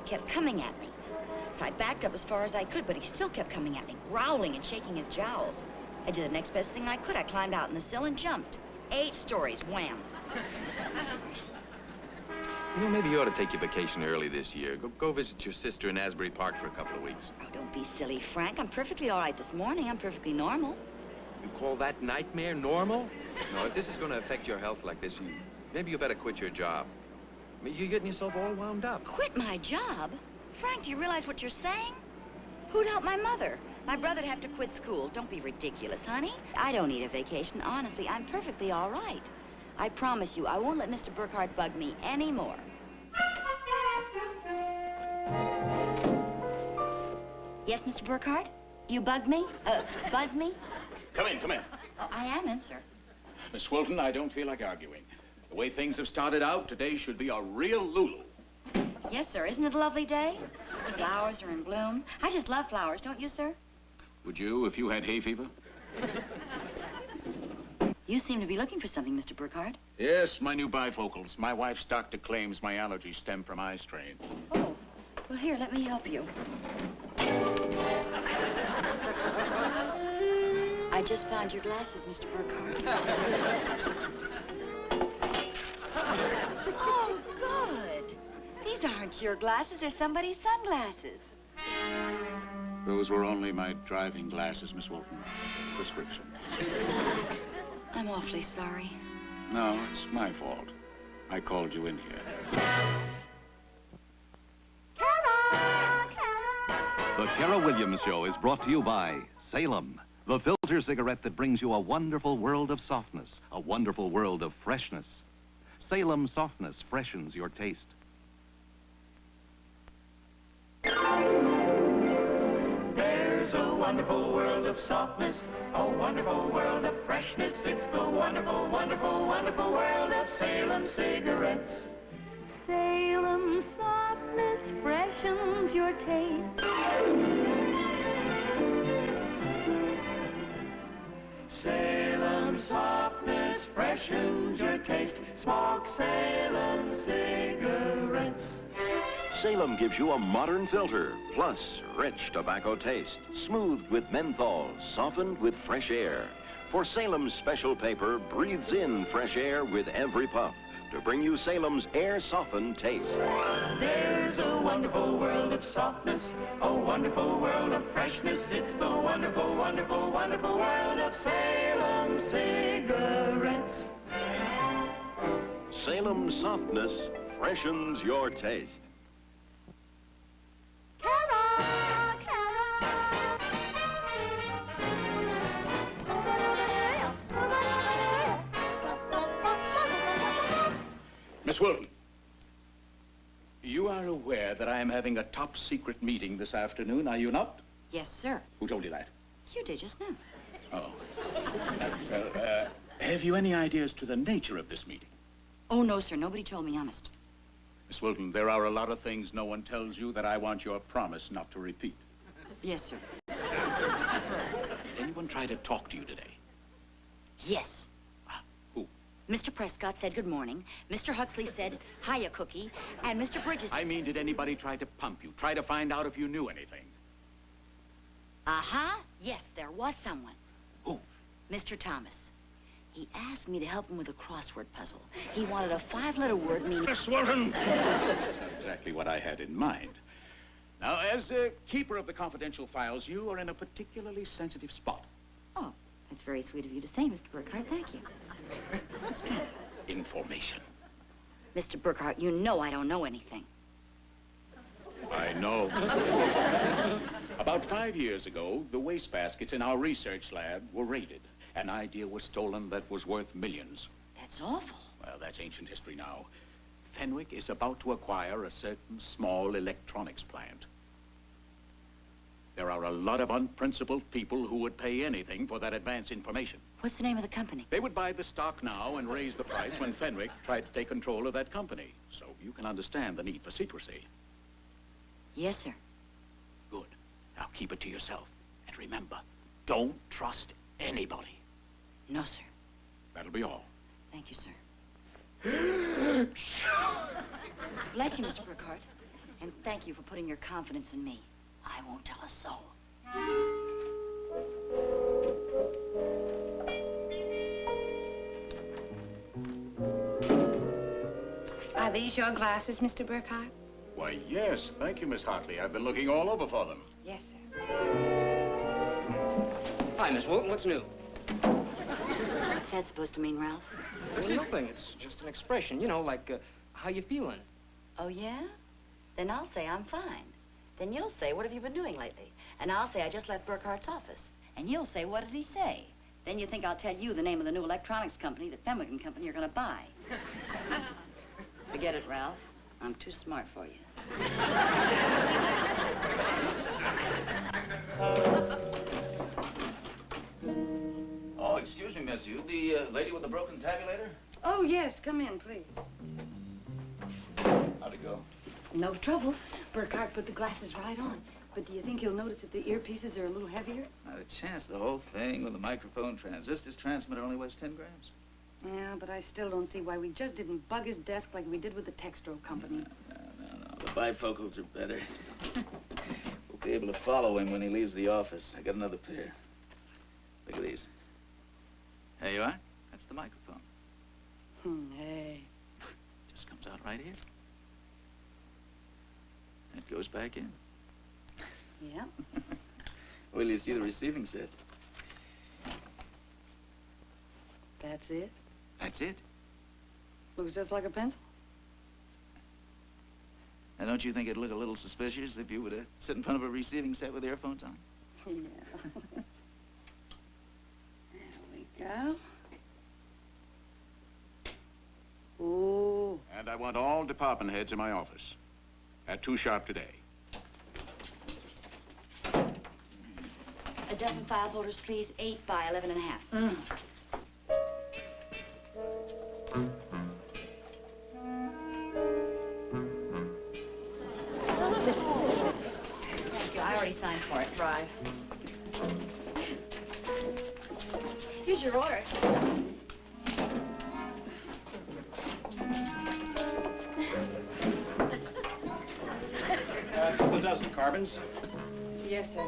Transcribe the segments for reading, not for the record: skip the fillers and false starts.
kept coming at me. So I backed up as far as I could, but he still kept coming at me, growling and shaking his jowls. I did the next best thing I could. I climbed out in the sill and jumped. 8 stories, wham. You know, maybe you ought to take your vacation early this year. Go visit your sister in Asbury Park for a couple of weeks. Oh, don't be silly, Frank. I'm perfectly all right this morning. I'm perfectly normal. You call that nightmare normal? No, if this is going to affect your health like this, maybe you better quit your job. I mean, you're getting yourself all wound up. Quit my job? Frank, do you realize what you're saying? Who'd help my mother? My brother'd have to quit school. Don't be ridiculous, honey. I don't need a vacation. Honestly, I'm perfectly all right. I promise you, I won't let Mr. Burkhardt bug me anymore. Yes, Mr. Burkhardt? You bugged me? Buzzed me? Come in, come in. Oh, I am in, sir. Miss Wilton, I don't feel like arguing. The way things have started out, today should be a real Lulu. Yes, sir. Isn't it a lovely day? Flowers are in bloom. I just love flowers, don't you, sir? Would you if you had hay fever? You seem to be looking for something, Mr. Burkhardt. Yes, my new bifocals. My wife's doctor claims my allergies stem from eye strain. Oh, well, here, let me help you. I just found your glasses, Mr. Burkhardt. Oh, good. These aren't your glasses. They're somebody's sunglasses. Those were only my driving glasses, Miss Wilton. Prescription. I'm awfully sorry. No, it's my fault. I called you in here. Cara! Cara! The Cara Williams Show is brought to you by Salem, the filter cigarette that brings you a wonderful world of softness, a wonderful world of freshness. Salem softness freshens your taste. There's a wonderful world of softness, a wonderful world of freshness. It's the wonderful, wonderful, wonderful world of Salem cigarettes. Salem softness freshens your taste. Salem softness freshens your taste. Smoke Salem cigarettes. Salem gives you a modern filter, plus rich tobacco taste, smoothed with menthol, softened with fresh air. For Salem's special paper breathes in fresh air with every puff to bring you Salem's air-softened taste. There's a wonderful world of softness, a wonderful world of freshness. It's the wonderful, wonderful, wonderful world of Salem cigarettes. Salem softness freshens your taste. Cara! Cara! Miss Wilton, you are aware that I am having a top-secret meeting this afternoon, are you not? Yes, sir. Who told you that? You did just now. Oh. Well, have you any ideas to the nature of this meeting? Oh, no, sir. Nobody told me, honest. Miss Wilton, there are a lot of things no one tells you that I want your promise not to repeat. Yes, sir. Anyone try to talk to you today? Yes. Who? Mr. Prescott said good morning. Mr. Huxley said, hiya, Cookie. And Mr. Bridges... I mean, did anybody try to pump you? Try to find out if you knew anything? Uh-huh. Yes, there was someone. Who? Mr. Thomas. He asked me to help him with a crossword puzzle. He wanted a 5-letter word meaning... Miss Wilton! That's not exactly what I had in mind. Now, as keeper of the confidential files, you are in a particularly sensitive spot. Oh, that's very sweet of you to say, Mr. Burkhardt. Thank you. What's that? Information. Mr. Burkhardt, you know I don't know anything. I know. About 5 years ago, the wastebaskets in our research lab were raided. An idea was stolen that was worth millions. That's awful. Well, that's ancient history now. Fenwick is about to acquire a certain small electronics plant. There are a lot of unprincipled people who would pay anything for that advance information. What's the name of the company? They would buy the stock now and raise the price when Fenwick tried to take control of that company. So you can understand the need for secrecy. Yes, sir. Good. Now keep it to yourself. And remember, don't trust anybody. No, sir. That'll be all. Thank you, sir. Bless you, Mr. Burkhardt. And thank you for putting your confidence in me. I won't tell a soul. Are these your glasses, Mr. Burkhardt? Why, yes. Thank you, Miss Hartley. I've been looking all over for them. Yes, sir. Hi, Miss Wooten. What's new? What's that supposed to mean, Ralph? It's nothing. It's just an expression, you know, like, how you feeling? Oh, yeah? Then I'll say I'm fine. Then you'll say, what have you been doing lately? And I'll say, I just left Burkhardt's office. And you'll say, what did he say? Then you think I'll tell you the name of the new electronics company, the Fenwick and Company, you're going to buy. Forget it, Ralph. I'm too smart for you. Oh, excuse me, miss. You the lady with the broken tabulator? Oh, yes. Come in, please. How'd it go? No trouble. Burkhardt put the glasses right on. But do you think he'll notice that the earpieces are a little heavier? Not a chance. The whole thing with the microphone transistors transmitter only weighs 10 grams. Yeah, but I still don't see why we just didn't bug his desk like we did with the Textro company. No. The bifocals are better. We'll be able to follow him when he leaves the office. I got another pair. Look at these. There you are. That's the microphone. Hey. Just comes out right here. And it goes back in. Yeah. Well, you see the receiving set. That's it. That's it. Looks just like a pencil. Now, don't you think it'd look a little suspicious if you were to sit in front of a receiving set with earphones on? Yeah. There we go. Ooh. And I want all department heads in my office at 2 sharp today. A dozen file folders, please. 8 by 11 and a half. Thank you. I already signed for it. Right. Here's your order. A couple dozen carbons. Yes, sir.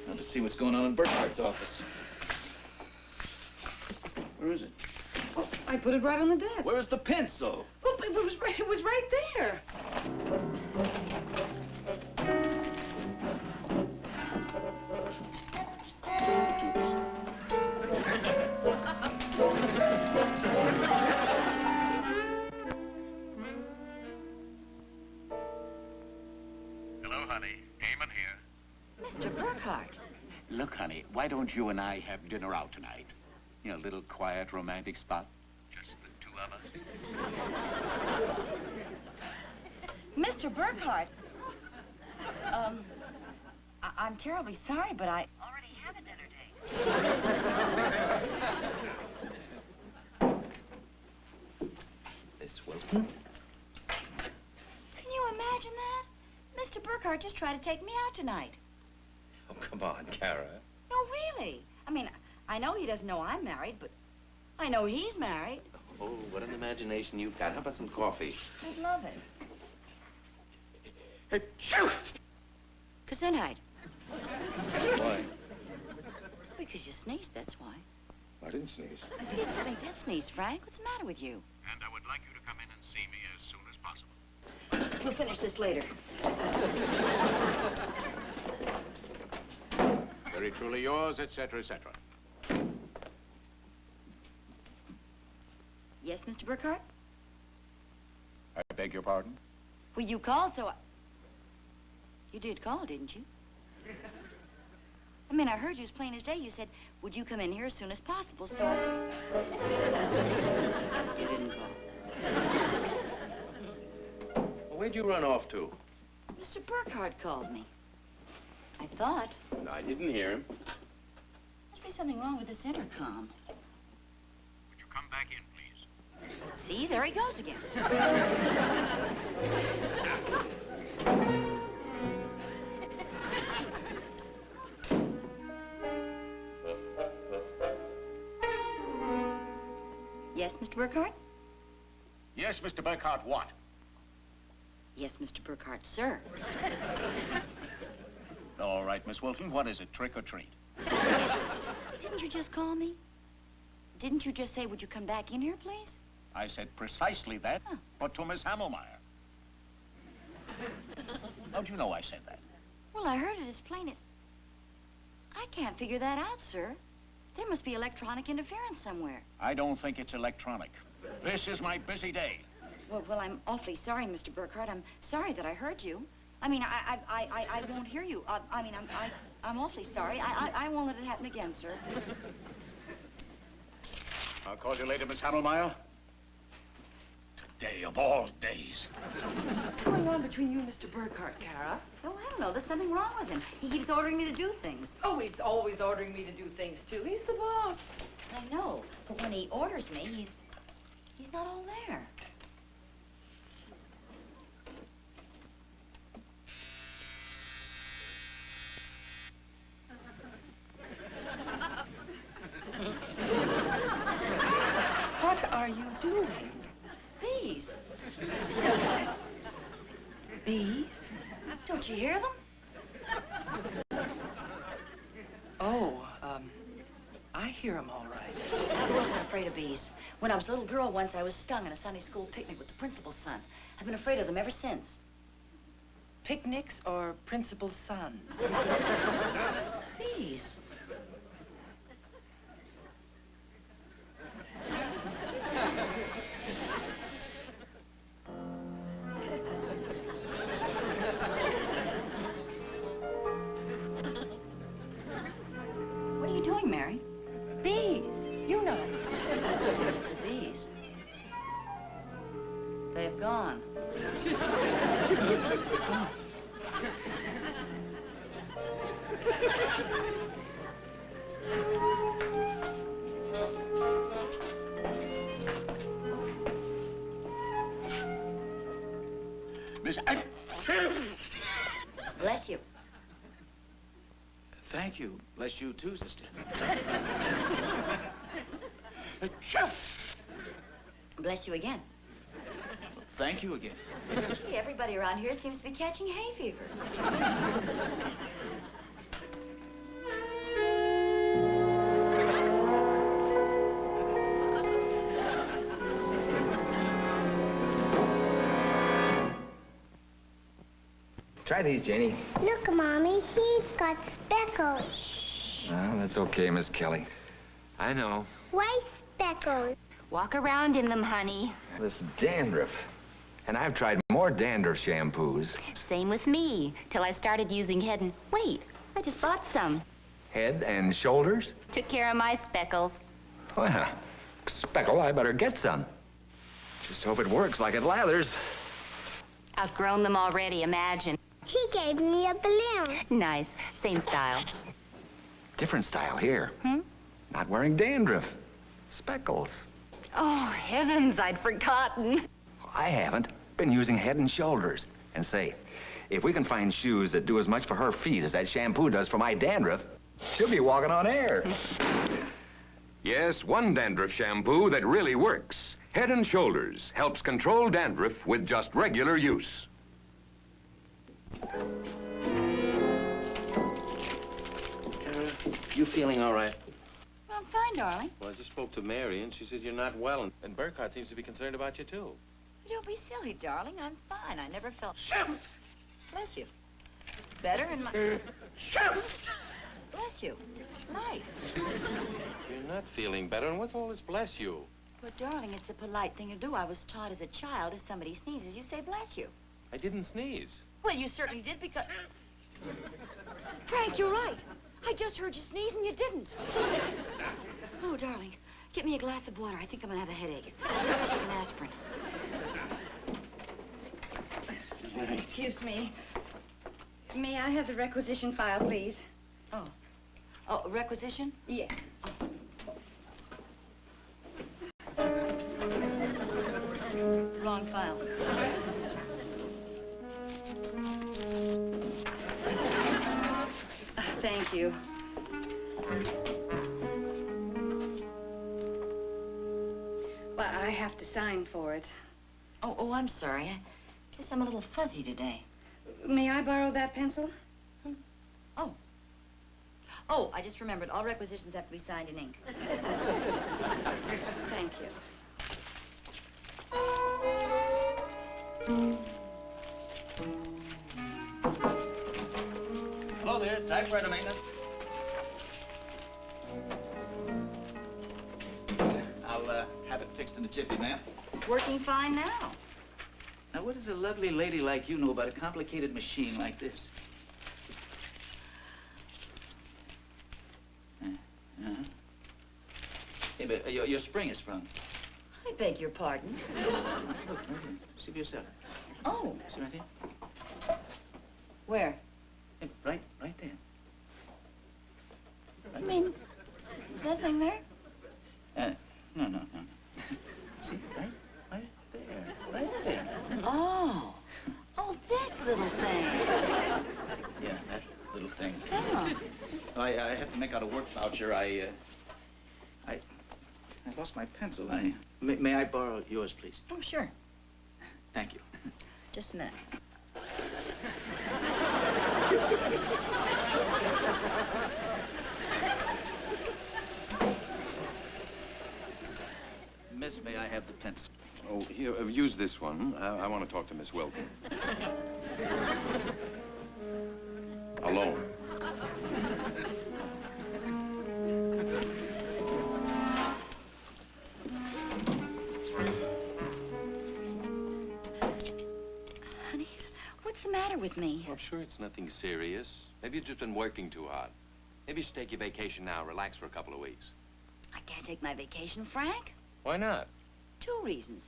Now, let's see what's going on in Burkhardt's office. Where is it? Oh, I put it right on the desk. Where's the pencil? Oh, it was right there. Hello, honey. Eamon here. Mr. Burkhardt. Look, honey, why don't you and I have dinner out tonight? You know, a little quiet, romantic spot. Just the 2 of us. Mr. Burkhardt. I'm terribly sorry, but I already have a dinner date. Miss Wilton? Can you imagine that? Mr. Burkhardt just tried to take me out tonight. Oh, come on, Cara. No, really. I mean, I know he doesn't know I'm married, but I know he's married. Oh, what an imagination you've got. How about some coffee? I'd love it. Achoo! Gesundheit. Why? Because you sneezed, that's why. I didn't sneeze. You certainly did sneeze, Frank. What's the matter with you? And I would like you to come in and see me as soon as possible. We'll finish this later. Very truly yours, etc., etc. Yes, Mr. Burkhardt? I beg your pardon? Well, you called, so I... You did call, didn't you? I mean, I heard you as plain as day. You said, would you come in here as soon as possible, so I... You didn't call. Well, where'd you run off to? Mr. Burkhardt called me. I thought. I didn't hear him. Must be something wrong with this intercom. Would you come back in, please? See, there he goes again. Yes, Mr. Burkhardt? Yes, Mr. Burkhardt, what? Yes, Mr. Burkhardt, sir. All right, Miss Wilton, what is it, trick or treat? Didn't you just call me? Didn't you just say, would you come back in here, please? I said precisely that, Huh. but to Miss Hammelmeyer. How'd you know I said that? Well, I heard it as plain as... I can't figure that out, sir. There must be electronic interference somewhere. I don't think it's electronic. This is my busy day. Well, I'm awfully sorry, Mr. Burkhardt. I'm sorry that I heard you. I mean, I won't hear you. I'm awfully sorry. I won't let it happen again, sir. I'll call you later, Miss Hammelmeyer. Today of all days. What's going on between you and Mr. Burkhardt, Cara? Oh, I don't know. There's something wrong with him. He keeps ordering me to do things. Oh, he's always ordering me to do things, too. He's the boss. I know, but when he orders me, he's not all there. What are you doing? Bees. Bees? Don't you hear them? Oh, I hear them all right. I wasn't afraid of bees. When I was a little girl once, I was stung at a Sunday school picnic with the principal's son. I've been afraid of them ever since. Picnics or principal's sons? Bees. What are you doing, Mary? Bees. You know. The bees. They've gone. Miss... Bless you. Thank you. Bless you too, sister. Bless you again. Thank you again. Gee, everybody around here seems to be catching hay fever. Try these, Janie. Look, Mommy, he's got speckles. Oh, that's okay, Miss Kelly. I know. White speckles. Walk around in them, honey. This dandruff. And I've tried more dandruff shampoos. Same with me, till I started using Head and... Wait, I just bought some. Head and shoulders? Took care of my speckles. Well, Speckle, I better get some. Just hope it works like it lathers. Outgrown them already, imagine. He gave me a balloon. Nice. Same style. Different style here. Hmm? Not wearing dandruff. Speckles. Oh, heavens, I'd forgotten. I haven't. Been using Head and Shoulders. And say, if we can find shoes that do as much for her feet as that shampoo does for my dandruff, she'll be walking on air. Yes, one dandruff shampoo that really works. Head and Shoulders helps control dandruff with just regular use. Cara, you feeling all right? I'm fine, darling. Well, I just spoke to Mary, and she said you're not well, and Burkhardt seems to be concerned about you, too. Don't be silly, darling. I'm fine. I never felt... Bless you. Better in my... Bless you. Life. You're not feeling better, and what's all this bless you? But, darling, it's a polite thing to do. I was taught as a child, if somebody sneezes, you say bless you. I didn't sneeze. Well, you certainly did because... Frank, you're right. I just heard you sneeze and you didn't. Oh, darling, get me a glass of water. I think I'm gonna have a headache. I'll take an aspirin. Excuse me. May I have the requisition file, please? Oh. Oh, requisition? Yeah. Wrong file. Thank you. Well, I have to sign for it. Oh, I'm sorry. I guess I'm a little fuzzy today. May I borrow that pencil? Oh, I just remembered. All requisitions have to be signed in ink. Thank you. Hello there, typewriter maintenance. I'll have it fixed in a jiffy, ma'am. It's working fine now. Now, what does a lovely lady like you know about a complicated machine like this? Uh-huh. Hey, but your spring is sprung. I beg your pardon. Look, right here. See for yourself. Oh. See right here? Where? Hey, right there. You mean that thing there? No. See, right there. Oh. Oh, this little thing. Yeah, that little thing. Oh. I have to make out a work voucher. I lost my pencil. May I borrow yours, please? Oh, sure. Thank you. Just a minute. Miss, may I have the pencil? Oh, here, use this one. I want to talk to Miss Wilton. Alone. Honey, what's the matter with me? Well, I'm sure it's nothing serious. Maybe you've just been working too hard. Maybe you should take your vacation now, relax for a couple of weeks. I can't take my vacation, Frank. Why not? 2 reasons.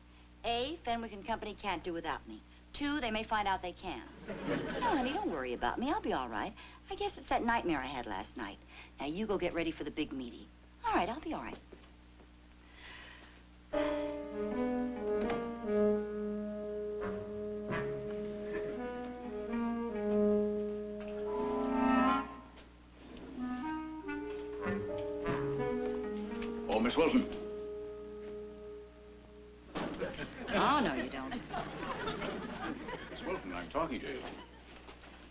A, Fenwick and Company can't do without me. 2, they may find out they can. No, honey, don't worry about me. I'll be all right. I guess it's that nightmare I had last night. Now, you go get ready for the big meeting. All right, I'll be all right. Oh, Miss Wilson. Oh, no, you don't. Miss Wilson, I'm talking to you.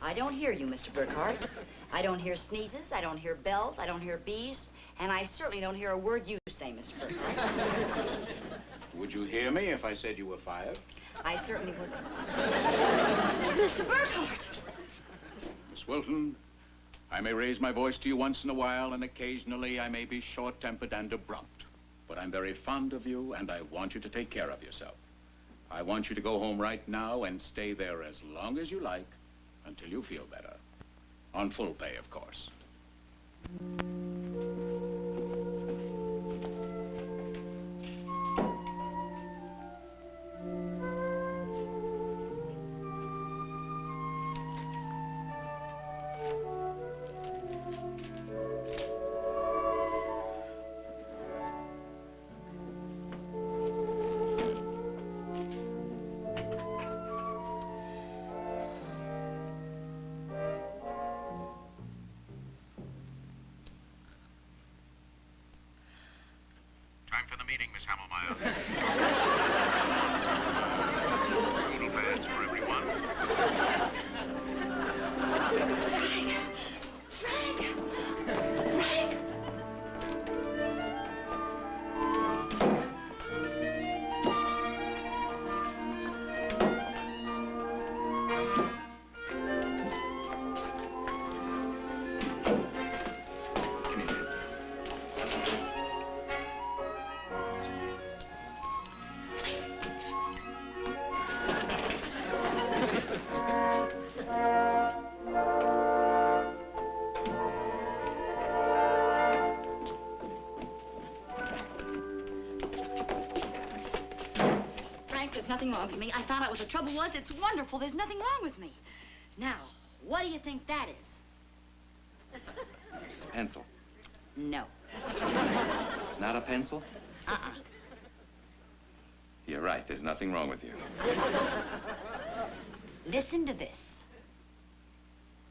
I don't hear you, Mr. Burkhardt. I don't hear sneezes, I don't hear bells, I don't hear bees, and I certainly don't hear a word you say, Mr. Burkhardt. Would you hear me if I said you were fired? I certainly would. Mr. Burkhardt! Miss Wilton, I may raise my voice to you once in a while, and occasionally I may be short-tempered and abrupt. But I'm very fond of you, and I want you to take care of yourself. I want you to go home right now and stay there as long as you like until you feel better. On full pay, of course. Time for the meeting, Miss Hammelmeyer. Total pads for everyone. Frank! There's nothing wrong with me. I found out what the trouble was. It's wonderful. There's nothing wrong with me. Now, what do you think that is? It's a pencil. No. It's not a pencil? Uh-uh. You're right. There's nothing wrong with you. Listen to this.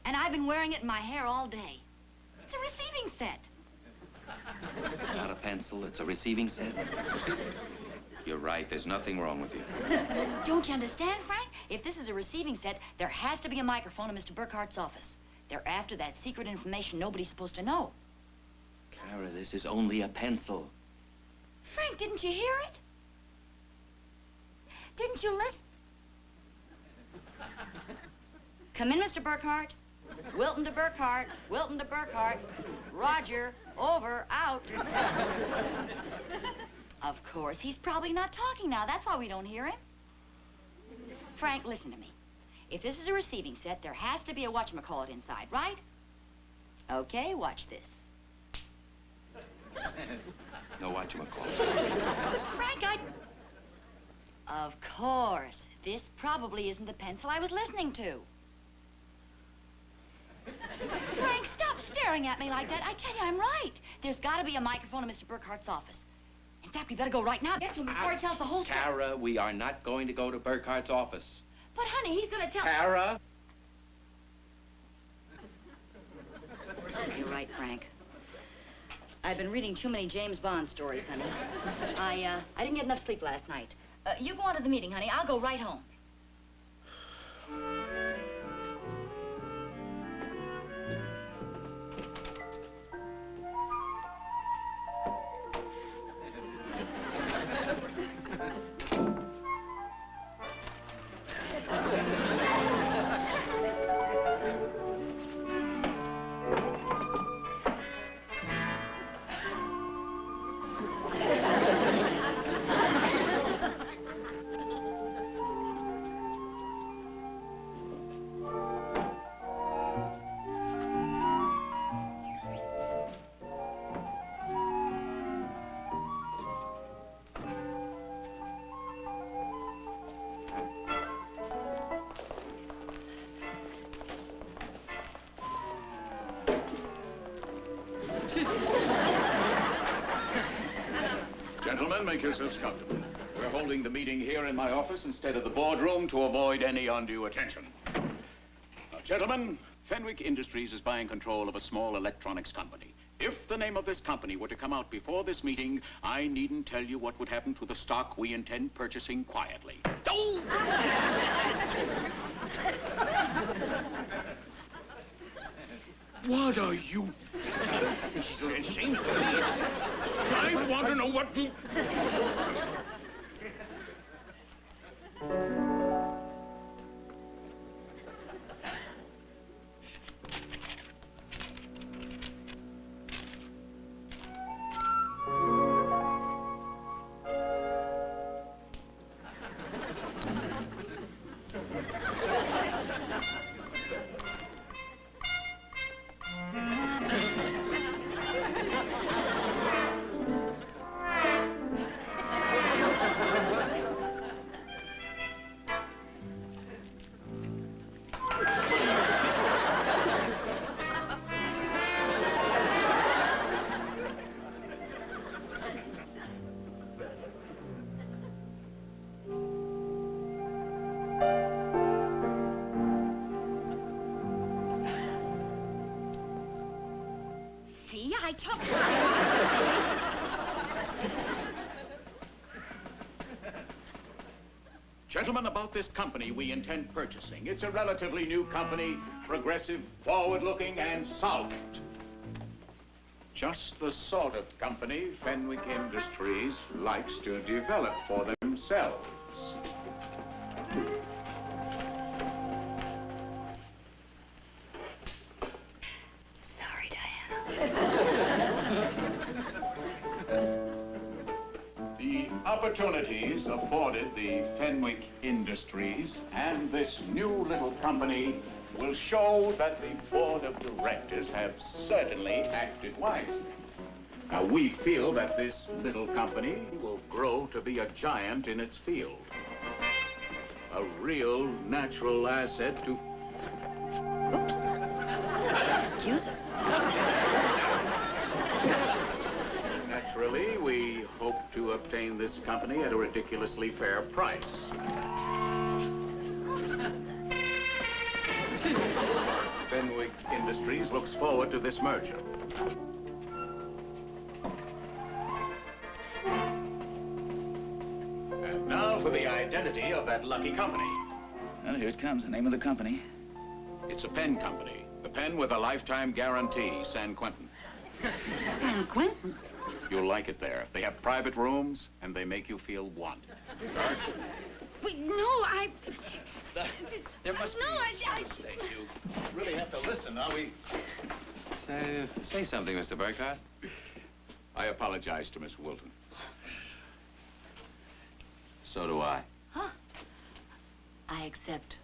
And I've been wearing it in my hair all day. It's a receiving set. It's not a pencil. It's a receiving set. You're right. There's nothing wrong with you. Don't you understand, Frank? If this is a receiving set, there has to be a microphone in Mr. Burkhardt's office. They're after that secret information nobody's supposed to know. Cara, this is only a pencil. Frank, didn't you hear it? Didn't you listen? Come in, Mr. Burkhardt. Wilton to Burkhardt. Wilton to Burkhardt. Roger. Over. Out. Of course, he's probably not talking now. That's why we don't hear him. Frank, listen to me. If this is a receiving set, there has to be a whatchamacallit inside, right? Okay, watch this. No whatchamacallit. Frank, Of course. This probably isn't the pencil I was listening to. Frank, stop staring at me like that. I tell you, I'm right. There's got to be a microphone in Mr. Burkhardt's office. In fact, we better go right now. Get to him before he tells the whole story. Cara, we are not going to go to Burkhardt's office. But, honey, he's going to tell... Cara! You're right, Frank. I've been reading too many James Bond stories, honey. I didn't get enough sleep last night. You go on to the meeting, honey. I'll go right home. Gentlemen, make yourselves comfortable. We're holding the meeting here in my office instead of the boardroom to avoid any undue attention. Now, gentlemen, Fenwick Industries is buying control of a small electronics company. If the name of this company were to come out before this meeting, I needn't tell you what would happen to the stock we intend purchasing quietly. Oh! What are you? I think she's a little ashamed of me. I want to know what you... I took... Gentlemen, about this company we intend purchasing. It's a relatively new company, progressive, forward-looking, and solvent. Just the sort of company Fenwick Industries likes to develop for themselves. Sorry, Diana. The opportunities afforded the Fenwick Industries and this new little company will show that the board of directors have certainly acted wisely. Now, we feel that this little company will grow to be a giant in its field. A real natural asset to... Oops. Excuse us. Naturally, we hope to obtain this company at a ridiculously fair price. Fenwick Industries looks forward to this merger. And now for the identity of that lucky company. Well, here it comes, the name of the company. It's a pen company. The pen with a lifetime guarantee, San Quentin. San Quentin? You'll like it there. They have private rooms, and they make you feel wanted. Wait, no, I... There must No, I... You really have to listen, now. Say something, Mr. Burkhardt. I apologize to Miss Wilton. So do I. Huh? I accept.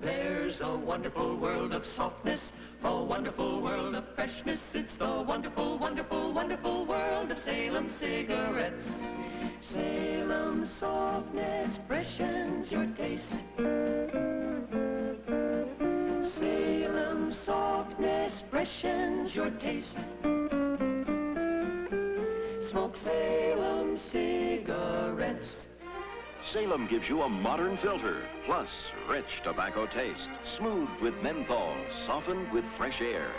There's a wonderful world of softness, a wonderful world of freshness. It's the wonderful, wonderful, wonderful world of Salem cigarettes. Salem softness freshens your taste. Salem softness freshens your taste. Smoke Salem cigarettes. Salem gives you a modern filter, plus rich tobacco taste, smoothed with menthol, softened with fresh air.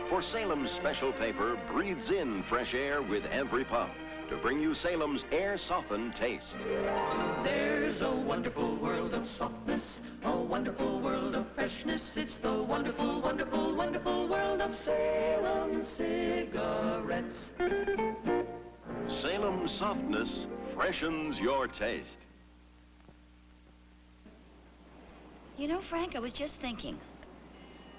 For Salem's special paper breathes in fresh air with every puff to bring you Salem's air-softened taste. There's a wonderful world of softness, a wonderful world of freshness. It's the wonderful, wonderful, wonderful world of Salem cigarettes. Salem softness freshens your taste. You know, Frank, I was just thinking.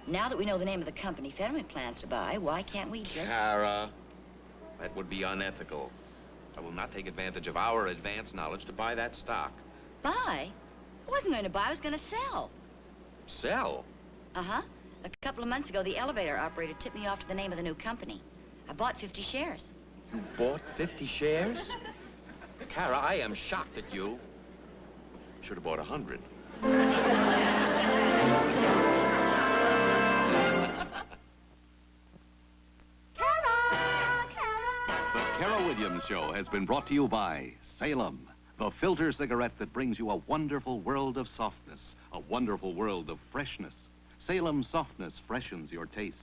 Now that we know the name of the company Fenwick plans to buy, why can't we just... Cara, that would be unethical. I will not take advantage of our advanced knowledge to buy that stock. Buy? I wasn't going to buy, I was going to sell. Sell? Uh-huh. A couple of months ago, the elevator operator tipped me off to the name of the new company. I bought 50 shares. You bought 50 shares? Cara, I am shocked at you. Should have bought 100. The Cara Williams Show has been brought to you by Salem, the filter cigarette that brings you a wonderful world of softness, a wonderful world of freshness. Salem softness freshens your taste.